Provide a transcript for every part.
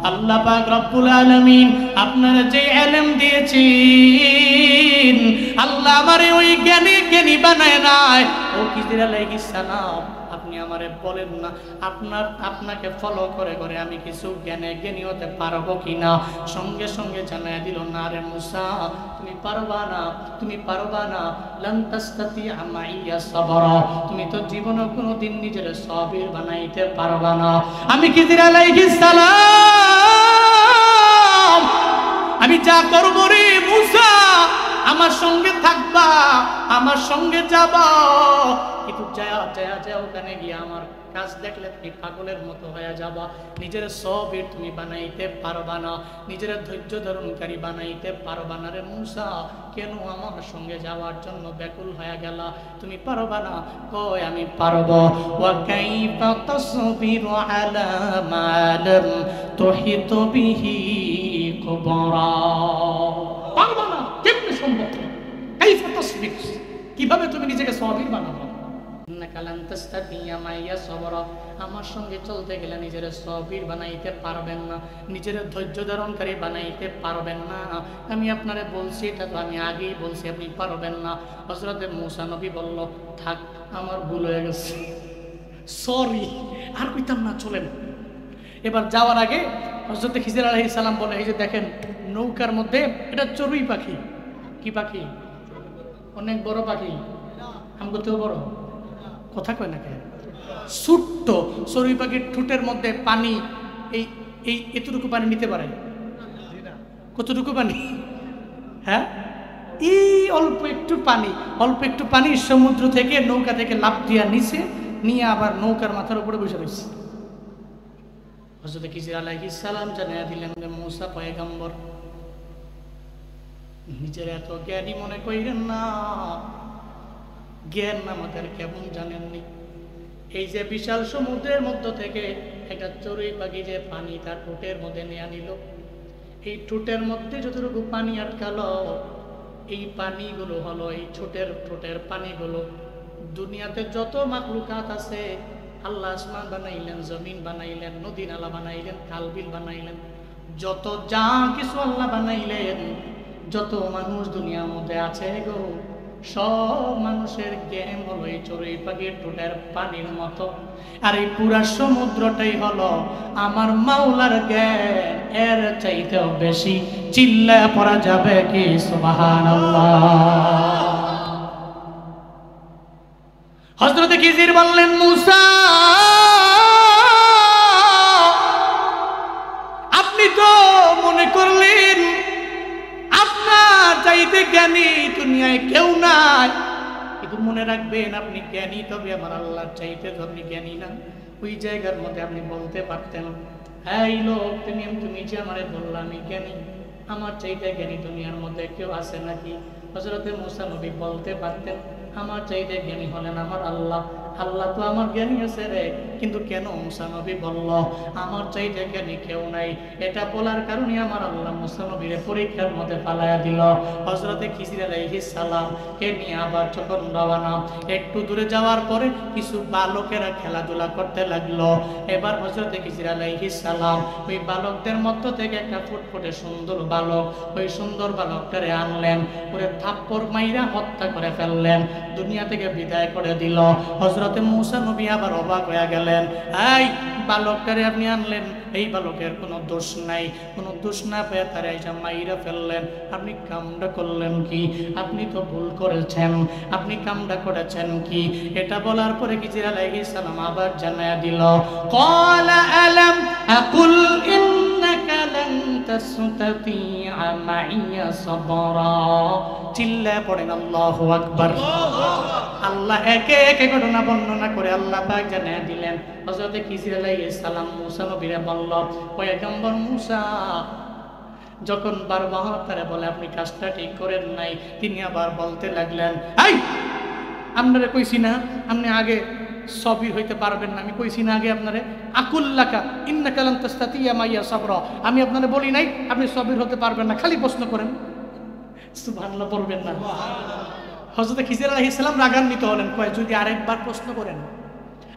আল্লাহ পাক রব্বুল আলামিন আপনারা যে ইলম দিয়েছেন, আল্লাহ আমারে ওই জ্ঞানী বানায় নাই। ও খিজির আলাইহিস সালাম, আপনি আমারে বলেন না আপনাকে ফলো করে আমি কিছু জ্ঞানী হতে পারবো কিনা? সঙ্গে সঙ্গে জানায় দিল, না রে মুসা, তুমি পারবা না। লান তাস্তাতিআ মাইয়া সাবরা, তুমি তো জীবনে কোনোদিন নিজের সাবির বানাইতে পারবা না। আমি খিজির আলাইহিস সালাম, আমি যা করব রে মুসা, আমার সঙ্গে থাকবা, আমার সঙ্গে যাবা, কিন্তু যা ওখানে গিয়ে আমার কাজ দেখলে তুমি পাগলের মতো হয়ে যাবা। নিজের সবির তুমি বানাইতে পারবা না, নিজের ধৈর্য ধারণকারী বানাইতে পারবা না। রে মুসা, কেন আমার সঙ্গে যাওয়ার জন্য ব্যাকুল হয়ে গেলা? তুমি পারবা না? কয় আমি পারব। ওয়া কাইফা তাসবিরু আলা মা লাম তুহিত বিহি কুবরা। পারবা না, কেমনে সম্ভব? কাইফা তাসবির, কিভাবে তুমি নিজেকে সবির বানাবো? আমার সঙ্গে চলতে গেলে নিজের সবির বানাইতে পারবেন না, নিজের ধৈর্য ধারণকারী বানাইতে পারবেন না। আমি আপনারে বলছি, এটা তো আমি আগেই বলছি, আপনি পারবেন না। হযরত মুসা নবী বলল, থাক, আমার ভুল হয়ে গেছে, সরি, আর কইতাম না, চলেন। এবার যাওয়ার আগে হযরত খিজির আলাইহিস সালাম বলে, এই যে দেখেন নৌকার মধ্যে, এটা চড়ুই পাখি। কি পাখি? অনেক বড় পাখি, আমগো তো বড়, কথা কয় না কেন? ছোট্ট চড়ুই পাখির ঠোঁটের মধ্যে পানি, এই এতটুকু পানি নিতে পারে? কতটুকু পানি? হ্যাঁ, এই অল্প একটু পানি সমুদ্র থেকে, নৌকা থেকে লাফ দিয়া নিচে নিয়ে আবার নৌকার মাথার উপরে বসে রয়েছে। হযরত খিজির আলাইহিস সালাম জানিয়ে দিলেন যে মুসা পয়গম্বর, নিজের এত জ্ঞানী মনে কইরেন না, জ্ঞান আমাদের কেমন জানেননি। এই যে বিশাল সমুদ্রের মধ্য থেকে একটা চড়ুই পাখি যে পানি তার ঠোঁটের মধ্যে নিয়ে নিল, এই ঠোঁটের মধ্যে যতটুকু পানি আটকালো, এই পানিগুলো হলো এই ঠোঁটের পানিগুলো দুনিয়াতে যত মাখলুকাত আছে, আল্লাহ আসমান বানাইলেন, জমিন বানাইলেন, নদী নালা বানাইলেন, খালবিল বানাইলেন, যত যা কিছু আল্লাহ বানাইলেন, যত মানুষ দুনিয়ার মধ্যে আছে গো, সব মানুষের জ্ঞান হলো এই চড়ুই পাখির ঠোঁটের পানির মতো। আর এই পুরা সমুদ্রটাই হলো আমার মাওলার জ্ঞান, এর চাইতেও বেশি। চিল্লায়া পড়া যাবে কি সুবহানাল্লাহ? হযরত খিজির বললেন, মুসা, আপনি তো মনে করলেন আপনার চাইতে জ্ঞানী দুনিয়ায় কেউ নাই, কিন্তু মনে রাখবেন আপনি জ্ঞানী, তবে আমার আল্লাহর চাইতে তো আপনি জ্ঞানী না। ওই জায়গার মধ্যে আপনি বলতে পারতেন, এই লোক, তুমি যে আমারে বললা আমি জ্ঞানী, আমার চাইতে জ্ঞানী দুনিয়ার মধ্যে কেউ আছে নাকি? হযরত মুসা নবী বলতে পারতেন, আমার চাইতে জ্ঞানী হলেন আমার আল্লাহ। আল্লাহ তো আমার জ্ঞানী আছে রে, কিন্তু কেন মুসা নবী বলল আমার চাইতে জ্ঞানী কেউ নাই? এটা বলার কারণে আমার আল্লাহ মুসা নবীর পরীক্ষার মধ্যে পালায়া দিল। হযরত খিজির আলাইহিস সালাম কে নিয়ে আবার যখন রওনা, একটু দূরে যাওয়ার পরে কিছু বালকেরা খেলাধুলা করতে লাগলো। এবার হযরত খিজির আলাইহিস সালাম ওই বালকদের মধ্য থেকে একটা ফুটফুটে সুন্দর বালক, ওই সুন্দর বালকটারে আনলেন, ওরে থাপ্পড় মাইরা হত্যা করে ফেললেন, দুনিয়া থেকে বিদায় করে দিল। হযরত মুসা নবী আবার অবাক হয়ে গেলেন, এই বালকটারে আপনি আনলেন, এই বালকের কোনো দোষ নাই, কোনো দোষ না পেয়ে তারা এসে মাইরা ফেললেন, আপনি কামটা করলেন কি? আপনি তো ভুল করেছেন, আপনি কামটা করেছেন কি? এটা বলার পরে খিজির আলাইহিস সালাম আবার জানায়া দিল, ক্বালা আলাম আকুল ইন্নাকা লান তাসতাতিআ মাইয়া সাবরা। চিল্লায় পড়েন আল্লাহু আকবার। আল্লাহ একে একে ঘটনা বর্ণনা করে আল্লাহ পাক জানিয়ে দিলেন। হযরত খিজির আলাইহিস সালাম মুসা নবীরে বলল, পয়গম্বর মুসা যখন বারবার তারে বলে আপনি কাজটা ঠিক করেন নাই, তিনি আবার বলতে লাগলেন, এই আপনারে কইছি না আপনি আগে সবির হইতে পারবেন না? আমি কইছি না আগে আপনারে, আকুল্লাকা ইন্নাকা লান তাস্তাতিয়া মাইয়া সাবরা, আমি আপনারে বলি নাই আপনি সবির হতে পারবেন না, খালি প্রশ্ন করেন। সুবহানাল্লাহ পড়বেন না? হযরত খিজির আলাইহিস সালাম রাগান্বিত হলেন, কয় যদি আরেকবার প্রশ্ন করেন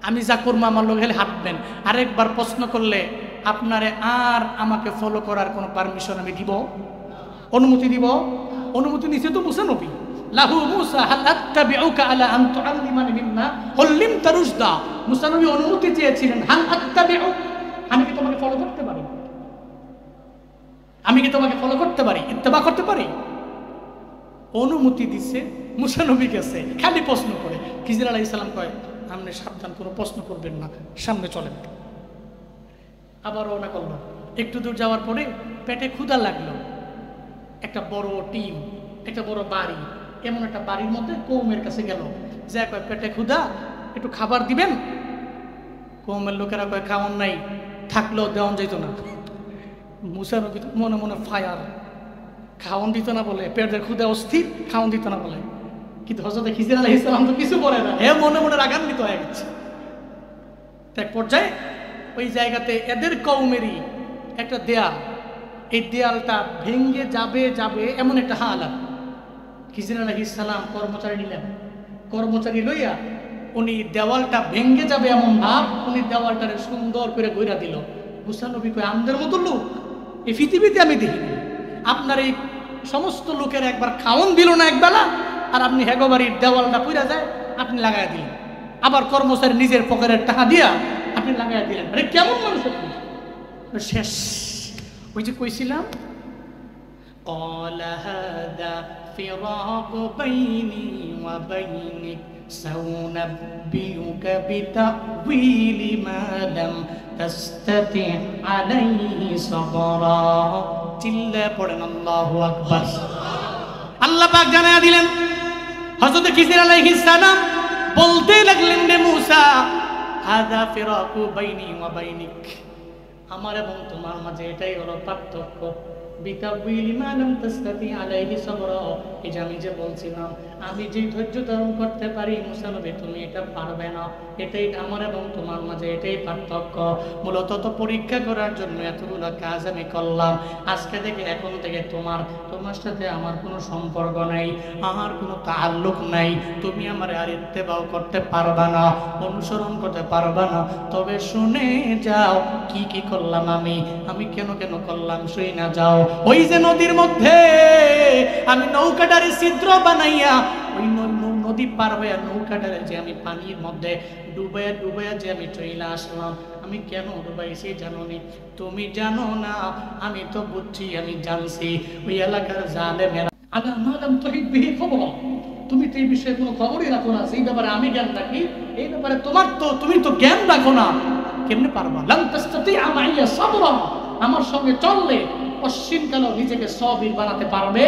আমি যা করবো আমার লোক হেলে হাঁটবেন, আরেকবার প্রশ্ন করলে আপনারে আর আমাকে ফলো করার কোনো পারমিশন আমি দিব, অনুমতি দিব? অনুমতি নিছে তো মুসা নবী। লাহু মুসা হাল আত্তাবিউকা আলা আন তুআল্লিমানি মিম্মা উল্লিমতা রুশদা। মুসা নবী অনুমতি চেয়েছিলেন, হাল আত্তাবিউ, আমি কি তোমাকে ফলো করতে পারি? আমি কি তোমাকে ফলো করতে পারি, ইত্তেবা করতে পারি? অনুমতি দিছে, মুসা নবী গেছে, খালি প্রশ্ন করে। খিজির আলাইহিস সালাম কয়, আপনি সাবধান, কোনো প্রশ্ন করবেন না, সামনে চলেন। আবার রওনা করলো। একটু দূর যাওয়ার পরে পেটে ক্ষুধা লাগলো। একটা বড় টিম, একটা বড় বাড়ি, এমন একটা বাড়ির মধ্যে কৌমের কাছে গেল, যা কয় পেটে ক্ষুধা, একটু খাবার দিবেন? কৌমের লোকেরা কয় খাওয়ান নাই, থাকলেও দেওয়ান যেত না। মুসা নবী মনে মনে ফায়ার, খাওয়ান দিত না বলে, পেটের ক্ষুধা অস্থির, খাওয়ান দিত না বলে। কিন্তু হযরত খিজির আলাইহিস সালাম তো কিছু বলে না, মনে মনে রাগান্বিত হয়ে গেছে। এক পর্যায়ে ওই জায়গাতে এদের কওমেরই একটা দেয়াল, এই দেয়ালটা ভেঙে যাবে যাবে এমন একটা হালাত। খিজির আলাইহিস সালাম কর্মচারী নিলেন, কর্মচারী লইয়া উনি দেওয়ালটা ভেঙে যাবে এমন ভাব, উনি দেওয়ালটারে সুন্দর করে গইরা দিল। মুসা নবী কয়, আমাদের মতো লোক এই পৃথিবীতে আমি দেখিনি। আপনার এই সমস্ত লোকের একবার খাওন দিল না একবেলা, আর আপনি হেগোবাড়ির দেওয়ালটা পুরা যায় আপনি লাগাই দিলেন। আবার কর্মচারী নিজের পকেটের টাকা দিয়া আপনি লাগাই দিলেন। আরে কেমন মানুষ আপনি? শেষ। ওই যে কইছিলাম, قال هذا فراق بيني وبينك سأنبئك بتأويل ما لم تستطع عليه صبرا। চিল্লা পড়েন আল্লাহু আকবার। আল্লাহ পাক জানায়া দিলেন, হযরত খিজির আলাইহিস সালাম বলতে লাগলেন, রে মূসা, হাযা ফিরাকু বাইনি ওয়া বাইনিক, আমার এবং তোমার মাঝে এটাই হলো পার্থক্য। বিতাউইলি মা লাম তাসতাতি আলাইহি সাবরা, এই যে আমি যে বলছিলাম আমি যে ধৈর্য ধারণ করতে পারি, মুসা নবী তুমি এটা পারবে না। এটাই আমার এবং তোমার মাঝে এটাই পার্থক্য। মূলত তো পরীক্ষা করার জন্য এতগুলো কাজ আমি করলাম। আজকে থেকে, এখন থেকে তোমার সাথে আমার কোনো সম্পর্ক নাই, আমার কোনো তাআল্লুক নাই। তুমি আমার আর ইত্তেবাও করতে পারবা না, অনুসরণ করতে পারবা না। তবে শুনে যাও কি কি করলাম আমি কেন কেন করলাম, শুই না যাও। ওই যে নদীর মধ্যে আমি নৌকাটারে ছিদ্র বানাইয়া ওই নদী পার হইয়া নৌকাটারে যে আমি পানির মধ্যে ডুবাইয়া ডুবাইয়া যে আমি চইলা আসলাম, আমি কেন ডুবাইছি জানো নি? তুমি জানো না, আমি তো বুঝছি, আমি জানছি। ওই এলাকার জালেমেরা আদা মাদাম তহিদ বিহি খবর, তুমি তো এই বিষয়ে কোনো খবরই রাখো না। সেই ব্যাপারে আমি জ্ঞান রাখি, এই ব্যাপারে তুমি তো জ্ঞান রাখো না। কেমনে পারবা? লাম তাস্তাতিআ মাইয়া সাবরা, আমার সঙ্গে চললে অশ্বিনকাল নিজেকে সবীর বানাতে পারবে।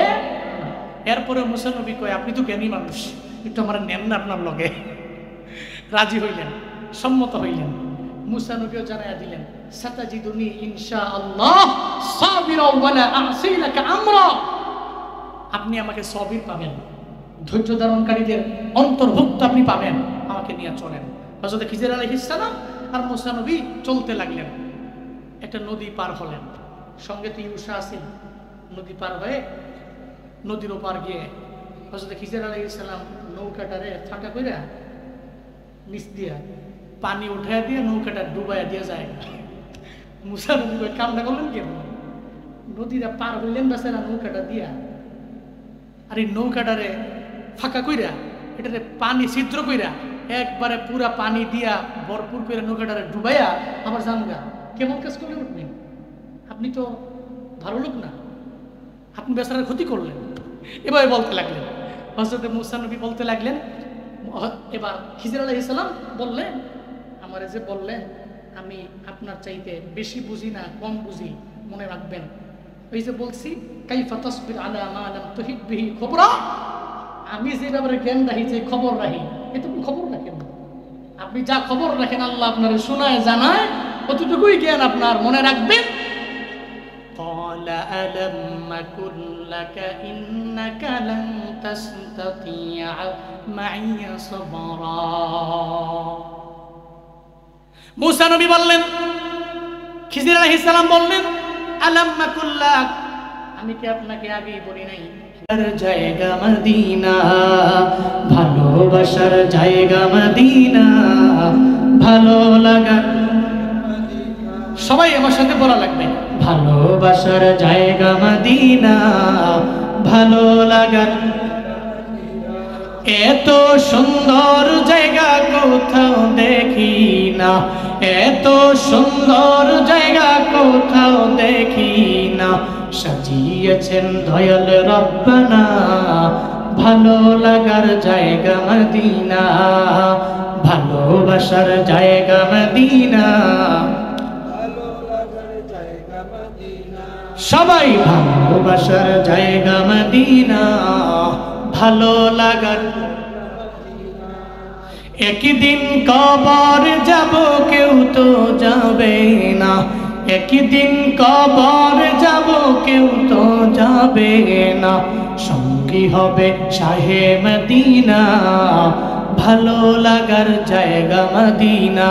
এরপরে মুসা নবী কয়, আপনি তো জ্ঞানী মানুষ, একটু আমার নেন না আপনার লগে। রাজি হইলেন, সম্মত হইলেন। মুসা নবীও জানাইয়া দিলেন, সাতাজিদুনি ইনশাআল্লাহ সাবিরা ওয়ালা আ'সি লাকা আমরা, আপনি আমাকে সবির পাবেন, ধৈর্য ধারণকারীদের অন্তর্ভুক্ত আপনি পাবেন, আমাকে নিয়ে চলেন। হযরত খিজির আলাইহিস সালাম আর মুসা নবী চলতে লাগলেন। একটা নদী পার হলেন, সঙ্গে তো ইউসা আছেন। নদী পার হয়ে নদীর ওপার গিয়ে হযরত খিজির আলাইহিস সালাম নৌকাটারে ফাঁকা কইরা নিচ দিয়া পানি উঠাইয়া দিয়ে নৌকাটা ডুবাইয়া দিয়ে যায়। মুসা নবী কই, কামটা করলেন কেন? নদীটা পার হইলেন বেচারা নৌকাটা দিয়া, আর এই নৌকাটারে ফাঁকা কইরা এটারে পানি ছিদ্র কইরা একবারে পুরা পানি দিয়া ভরপুর করে নৌকাটারে ডুবাইয়া আবার জানগা। কেমন কাজ করলেন আপনি? আপনি তো ভালো লোক না, আপনি বেচারার ক্ষতি করলেন। এভাবে বলতে লাগলেন। হযরত মুসা নবী বলতে লাগলেন, এবার খিজির আলাইহিস সালাম বললেন, আমারে যে বললেন আমি আপনার চাইতে বেশি বুঝি না, কম বুঝি, মনে রাখবেন। ওই যে বলছি, কাইফা তাসবির আলা মা লাম তুহিত বিহি খবরা, আমি যে ব্যাপারে জ্ঞান রাখি, যে খবর রাখি, এটুকু খবর রাখেন। আপনি যা খবর রাখেন আল্লাহ আপনারে শোনায় জানায়, কতটুকুই জ্ঞান আপনার মনে রাখবেন। قال ألم أقل لك إنك لن تستطيع معي صبرا। মুসা নবী বললেন, খিজির আলাইহিস সালাম বললেন, আলাম আকুল লাক, আমি কি আপনাকে আগেই বলি নাই জায়গা মদিনা, ভালোবাসার জায়গা মদিনা, ভালো লাগা সবাই আমার সাথে বলা লাগবে, ভালোবাসার জায়গা মদিনা, ভালো লাগার এত সুন্দর জায়গা কোথাও দেখি না, এত সুন্দর জায়গা কোথাও দেখি না, সাজিয়েছেন দয়াল রব্বানা, ভালো লাগার জায়গা মদিনা, ভালোবাসার জায়গা মদিনা, সবাই ভালোবাসার জায়গা মদিনা, ভালো লাগার। একদিন কবর যাব কেউ তো যাবে না, একদিন কবর যাব কেউ তো যাবে না, সঙ্গী হবে শাহে মদিনা, ভালো লাগার জায়গা মদিনা,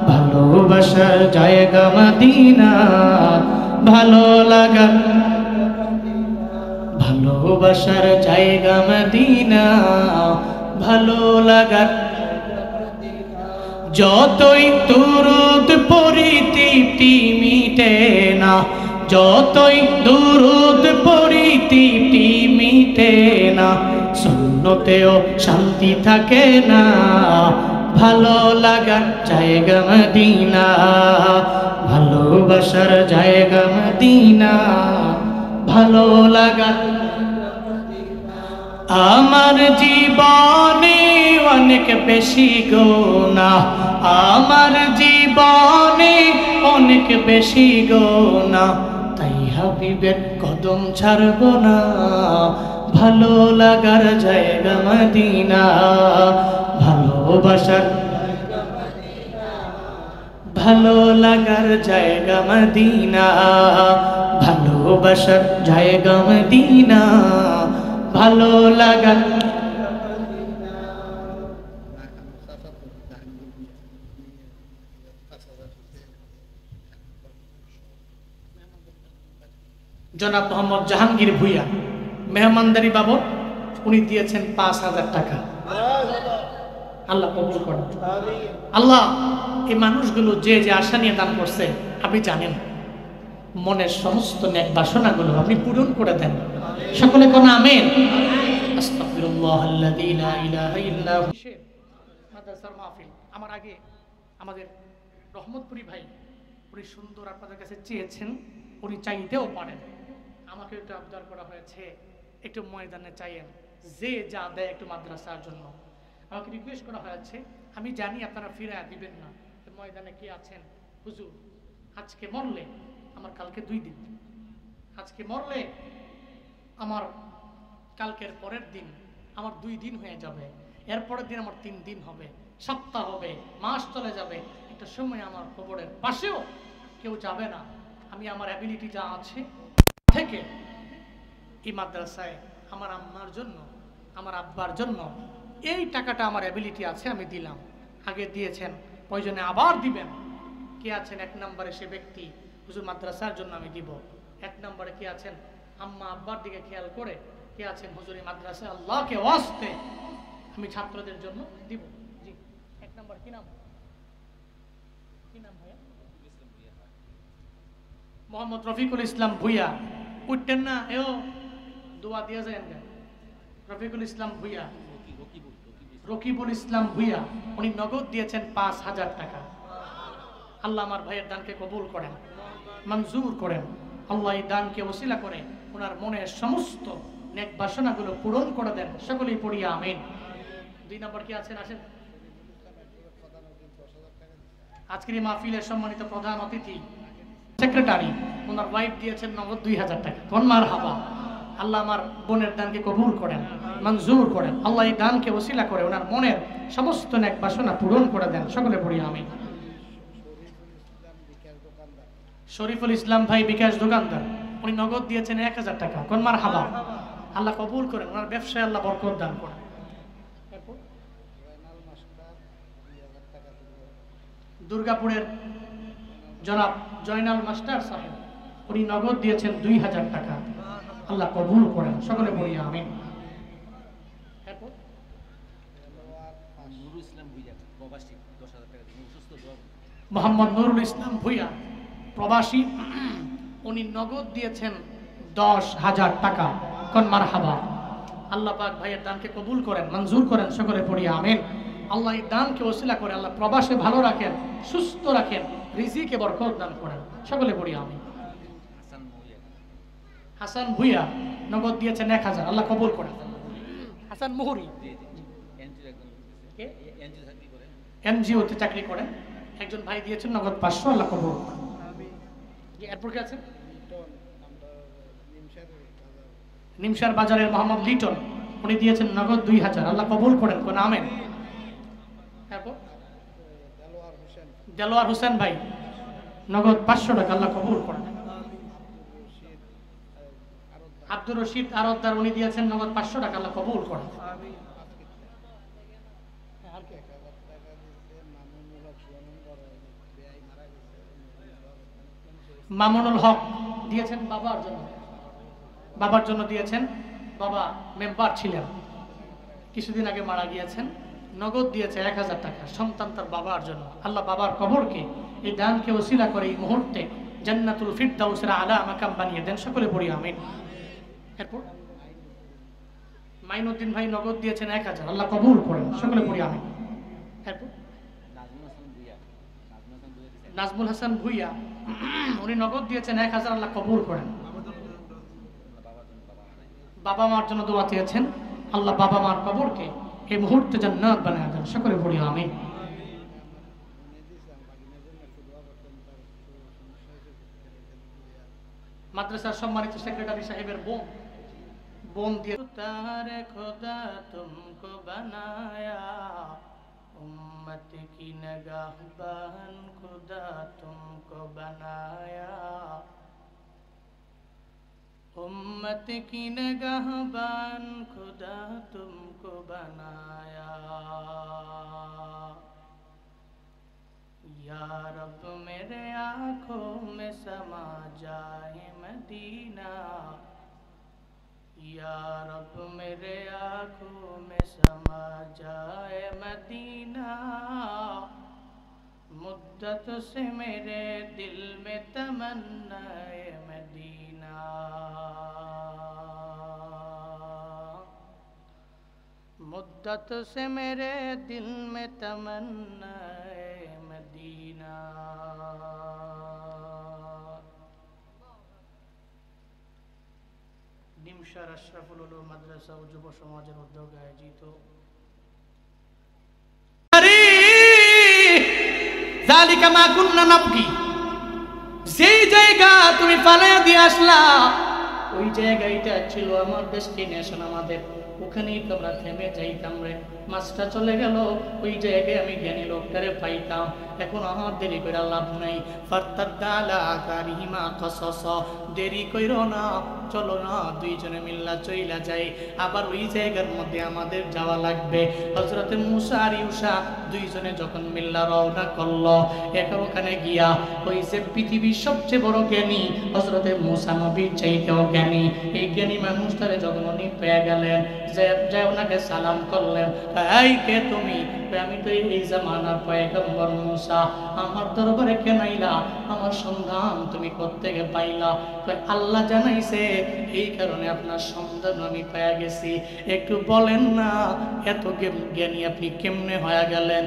ভালোবাসার জায়গা মদিনা, ভালো লাগার, ভালোবাসার জায়গা মদিনা, ভালো লাগার। যতই দুরূদ পড়ি তৃপ্তি মিটে না, যতই দুরূদ পড়ি তৃপ্তি মিটে না, সুন্নতেও শান্তি থাকে না, ভালো লাগার জায়গা মদিনা, ভালোবাসার জায়গা মদিনা, ভালো লাগার। আমার জীবনে অনেক বেশি গোনা, আমার জীবনে অনেক বেশি গোনা, তাই হাবিবের কদম ছাড়ব না, ভালো লাগার জায়গা মদিনা, ভালোবাসার, ভালো লাগার জায়গা মদিনা, ভালোবাসার জায়গা মদিনা, ভালো লাগার। জনাব মোহাম্মদ জাহাঙ্গীর ভুইয়া মেহমানদারি বাবদ উনি দিয়েছেন ৫,০০০ টাকা। আল্লাহ কবুল করেন। আল্লাহ এই মানুষগুলো যে যে আশা নিয়ে দান করছে আপনি জানেন, মনের সমস্ত নেক বাসনাগুলো আপনি পূরণ করে দেন। সকলে কোন আমিন। আস্তাগফিরুল্লাহাল্লাযী লা ইলাহা ইল্লা হু। মাদ্রাসার মাহফিল আমার আগে আমাদের রহমতপুরি ভাই উনি সুন্দর আপনাদের কাছে চেয়েছেন, উনি চাইতেও পারেন, আমাকে একটু আবদার করা হয়েছে একটু ময়দানে চাইেন, যে যা দেয় একটু মাদ্রাসার জন্য আমাকে রিকোয়েস্ট করা হয়েছে। আমি জানি আপনারা ফিরায় দিবেন না, ময়দানে কি আছেন হুজুর, আজকে মরলে আমার কালকে 2 দিন, আজকে মরলে আমার কালকের পরের দিন আমার 2 দিন হয়ে যাবে, এরপরের দিন আমার 3 দিন হবে, সপ্তাহ হবে, মাস চলে যাবে, একটা সময় আমার কবরের পাশেও কেউ যাবে না। আমি আমার অ্যাবিলিটি যা আছে থেকে এই মাদ্রাসায় আমার আম্মার জন্য, আমার আব্বার জন্য এই টাকাটা আমার অ্যাবিলিটি আছে আমি দিলাম। আগে দিয়েছেন, প্রয়োজনে আবার দিবেন। কে আছেন 1 নম্বরে সে ব্যক্তি, হুজুর মাদ্রাসার জন্য আমি দিব। 1 নম্বরে কে আছেন আম্মা আব্বার দিকে খেয়াল করে, কে আছেন হুজুর এই মাদ্রাসায় আল্লাহকে ওয়াস্তে আমি ছাত্রদের জন্য দিব। জি 1 নম্বর কি নাম, কি নাম ভাইয়া? মোহাম্মদ রফিকুল ইসলাম ভুইয়া। উঠতেন না এও দোয়া দিয়া যায় না। রফিকুল ইসলাম ভুইয়া, রকিবুল ইসলাম ভুইয়া উনি নগদ দিয়েছেন ৫,০০০ টাকা। আল্লাহ আমার ভাইয়ের দানকে কবুল করেন, মঞ্জুর করেন। আল্লাহ এই দানকে ওসিলা করে ওনার মনের সমস্ত নেক বাসনাগুলো পূরণ করে দেন। সকলেই পড়িয়া আমিন। 2 নম্বর কি আছেন আসেন। আজকের এই মাহফিলের সম্মানিত প্রধান অতিথি সেক্রেটারি, ওনার ওয়াইফ দিয়েছেন নগদ ২,০০০ টাকা। কোন মারহাবা। আল্লাহ আমার বোনের দানকে কবুল করেন, মঞ্জুর করেন। আল্লাহ এই দানকে ওসিলা করে ওনার মনের সমস্ত নেক বাসনা পূরণ করে দেন। সকলে পড়ি আমিন। শরীফুল ইসলাম ভাই বিকাশ দোকানদার উনি নগদ দিয়েছেন ১,০০০ টাকা। কোন মারহাবা। আল্লাহ কবুল করেন, ওনার ব্যবসায় আল্লাহ বরকত দান করেন। দুর্গাপুরের জনাব জয়নাল মাস্টার সাহেব উনি নগদ দিয়েছেন ২,০০০ টাকা। আল্লাহ কবুল করেন। সকলে বলি আমিন। মোহাম্মদ নুরুল ইসলাম ভুইয়া প্রবাসী, উনি নগদ দিয়েছেন 10,000 টাকা। কোন মারহাবা। আল্লাহ পাক ভাইয়ের দানকে কবুল করেন, মঞ্জুর করেন, সকলে পড়ি আমিন। আল্লাহ এই দানকে ওসিলা করে আল্লাহ প্রবাসে ভালো রাখেন, সুস্থ রাখেন, রিজিকে বরকত দান করেন, সকলে পড়ি আমিন। হাসান ভুইয়া নগদ দিয়েছেন 1,000, আল্লাহ কবুল করেন। হাসান মুহুরি এনজিওতে চাকরি করেন, একজন ভাই দিয়েছেন নগদ 500, আল্লাহ কবুল করেন। এরপর কি আছে? নিমশার বাজারের মোহাম্মদ লিটন, উনি দিয়েছেন নগদ 2,000, আল্লাহ কবুল করেন, কোন আমিন। এরপর দেলোয়ার হোসেন ভাই নগদ 500 টাকা, আল্লাহ কবুল করেন। আব্দুর রশিদ আরদার, উনি দিয়েছেন নগদ 500 টাকা, আল্লাহ কবুল করেন। মামুনুল হক দিয়েছেন বাবার জন্য দিয়েছেন। বাবা মেম্বার ছিলেন, কিছুদিন আগে মারা গিয়েছেন, নগদ দিয়েছে 1,000 টাকা, সন্তান তার বাবার জন্য। আল্লাহ বাবার কবরকে এই দানকে ওসিলা করে এই মুহূর্তে জান্নাতুল ফিরদাউসের আলা মাকাম বানিয়ে দেন, সকলে পড়ি আমিন। এরপর মাইনুদ্দিন ভাই নগদ দিয়েছেন 1,000, আল্লাহ কবুল করেন, সকলে পড়ি আমিন। এরপর নাজমুল হাসান ভুইয়া, উনি নগদ দিয়েছেন 1,000, আল্লাহ কবুল করেন। বাবা মার জন্য দোয়া চেয়েছেন, আল্লাহ বাবা মার কবরকে এই মুহূর্তে জান্নাত বানিয়ে দেন, সকলে পড়ি আমিন। মাদ্রাসার সম্মানিত সেক্রেটারি সাহেবের বোন দিয়ে তারে খোদা তুমকো বানায়া উম্মত কি নিগাহবান খুদা তুমকো বানায়া उम्मत की निगाहबान खुदा तुमको बनाया या रब मेरे आँखों में समा जाए मदीना या रब मेरे आँखों में समा जाए मदीना मुद्दत से मेरे दिल में तमन्ना मदीना मुद्दत से मेरे दिल में तमन्ना मदीना। निमशार अशरफुल उलूम माद्रासा ও যুব সমাজের উদ্যোগে আয়োজিত যালিকা মা কুন্না নাবগি, যেই জায়গা তুমি পালায়া দিয়ে আসলা ওই জায়গাটা ছিল আমার ডেস্টিনেশন, আমাদের ওখানেই তো আমরা থেমে যাইতাম রে। মাছটা চলে গেল, ওই জায়গায় আমি জ্ঞানী লোকটারে পাইতাম, এখন আমার দেরি করে লাভ নাই। ফারতাদালা কারিমা কসস, দেরি কইরো না, চলো না দুইজনে মিল্লা চইলা যাই। আবার ওই জায়গার মধ্যে আমাদের যাওয়া লাগবে। হযরতে মুসা আর ইউসা দুইজনে যখন মিল্লা রওনা করলো, ওখানে গিয়া ওই যে পৃথিবীর সবচেয়ে বড় জ্ঞানী হযরতে মুসা নবীর চাইতেও জ্ঞানী, এই জ্ঞানী মানুষটারে যখন উনি পেয়ে গেলেন, যে ওনাকে সালাম করলেন, এই কে তুমি? আমি তো এই জামানার পয়গম্বর মুসা, আমার দরবারে কেন আইলা? আমার সন্ধান তুমি কোত্থেকে পাইলা? আল্লাহ জানাইছে, এই কারণে আপনার সন্ধান আমি পেয়ে গেছি। একটু বলেন না এত জ্ঞানী আপনি কেমনে হয়ে গেলেন?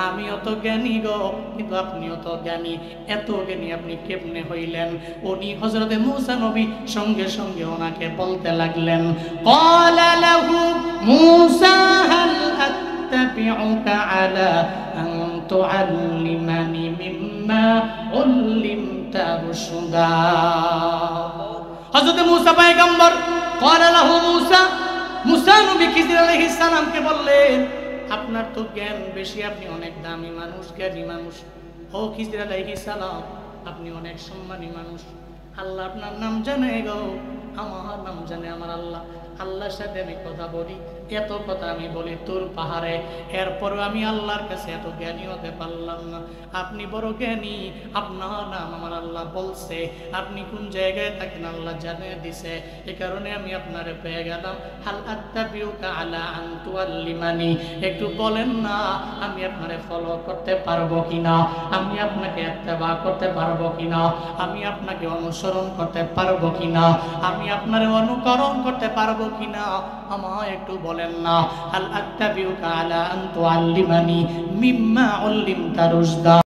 আমি অত জ্ঞানী গো, কিন্তু আপনি অত জ্ঞানী, এত জ্ঞানী আপনি কেমনে হইলেন? উনি হযরতে মুসা নবী সঙ্গে সঙ্গে ওনাকে বলতে লাগলেন, ক্বালা লাহু মুসা হাল আত্তাবিউকা আলা আন তুআল্লিমানি মিম্মা উল্লিমতা রুশদা। হযরত মুসা পয়গম্বর ক্বালা লাহু মুসা, মুসা নবী খিজির আলাইহিস সালামকে বললেন, আপনার তো জ্ঞান বেশি, আপনি অনেক দামি মানুষ, জ্ঞানী মানুষ। ও খিজির আলাইহিস সালাম, আপনি অনেক সম্মানী মানুষ, আল্লাহ আপনার নাম জানে গো, আমার নাম জানে আমার আল্লাহ। আল্লাহর সাথে আমি কথা বলি, এত কথা আমি বলি তোর পাহাড়ে, এরপরও আমি আল্লাহর কাছে এত জ্ঞানী হতে পারলাম না। আপনি বড় জ্ঞানী, আপনার নাম আমার আল্লাহ বলছে, আপনি কোন জায়গায় থাকেন আল্লাহ জানিয়ে দিছে, এ কারণে আমি আপনারে পেয়ে গেলাম। হাল আত্তাবিউকা আলা আন তুআল্লিমানি, একটু বলেন না আমি আপনারে ফলো করতে পারবো কিনা, আমি আপনাকে ইত্তেবা করতে পারবো কিনা, আমি আপনাকে অনুসরণ করতে পারবো কিনা, আমি আপনারে অনুকরণ করতে পারবো কিনা, আমায় একটু বলেন না। হাল আত্তাবিউকা আলা আন তুআল্লিমানি মিম্মা উল্লিমতা রুশদা।